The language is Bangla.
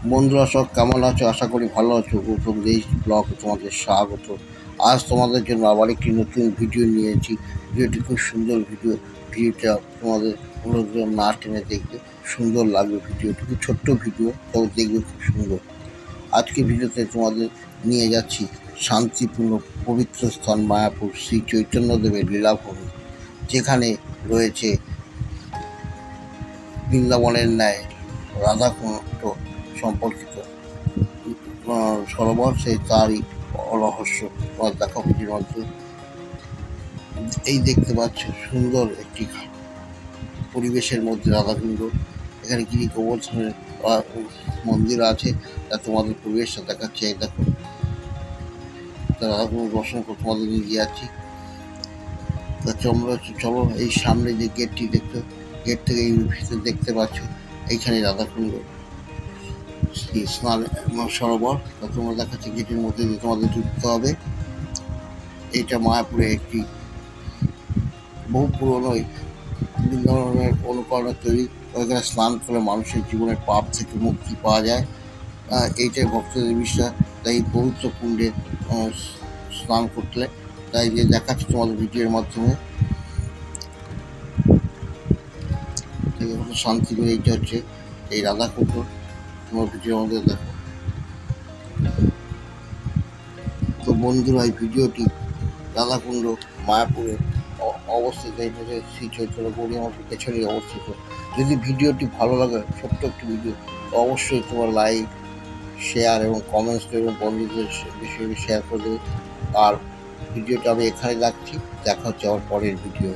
বন্ধুরা সব কেমন আছো? আশা করি ভালো আছো। গৌতম দেশ ব্লগ তোমাদের স্বাগত। আজ তোমাদের জন্য আবার একটি নতুন ভিডিও নিয়েছি। ভিডিওটি খুব সুন্দর ভিডিওটা তোমাদের অনুরোধ না টেনে দেখবে, সুন্দর লাগবে। ভিডিওটি খুব ছোট্ট ভিডিও, তবে দেখবে খুব সুন্দর। আজকে ভিডিওতে তোমাদের নিয়ে যাচ্ছি শান্তিপূর্ণ পবিত্র স্থান মায়াপুর শ্রী চৈতন্যদেবের লীলাভূমি, যেখানে রয়েছে বৃন্দাবনের ন্যায় রাধাকুণ্ড সম্পর্কিত সরোবর, সেই তারই রহস্য তোমার দেখা ভিডিওর মধ্যে। এই দেখতে পাচ্ছ সুন্দর একটি পরিবেশের মধ্যে রাধাকুণ্ড। এখানে গিরি গোবর্ধনের মন্দির আছে, তা তোমাদের পরিবেশটা দেখাচ্ছে। এই দেখো, রাধাকুণ্ড দর্শন করে তোমাদের নিয়ে যাচ্ছি। চলো, এই সামনে যে গেটটি দেখছো, গেট থেকে এই ভিতরে দেখতে পাচ্ছ এইখানে রাধাকুণ্ড স্নান সরোবর। তোমরা দেখাচ্ছে গেটের মধ্যে দিয়ে তোমাদের ঢুকতে হবে। এটা মায়াপুরে একটি বহু পুরনো বৃন্দাবনের অনুকরণে তৈরি। ওইখানে স্নান করে মানুষের জীবনের পাপ থেকে মুক্তি পাওয়া যায়, এইটাই ভক্তদের বিশ্বাস। তাই পবিত্র কুণ্ডে স্নান করলে, তাই যে দেখাচ্ছে তোমাদের ভিডিওর মাধ্যমে। শান্তি করে এইটা হচ্ছে এই রাধাকুণ্ড, তোমার ভিডিওর মধ্যে দেখো। তো বন্ধুরা, এই ভিডিওটি রাধাকুণ্ড মায়াপুরে অবস্থিত, এটা শ্রী চৈতন্য গৌরীয় মঠের পেছনে অবস্থিত। যদি ভিডিওটি ভালো লাগে, ছোট্ট একটি ভিডিও, অবশ্যই তোমার লাইক, শেয়ার এবং কমেন্টস এবং বন্ধুদের বেশি শেয়ার করে দেবে। আর ভিডিওটা আমি এখানে রাখছি, দেখা হচ্ছে আমার পরের ভিডিও।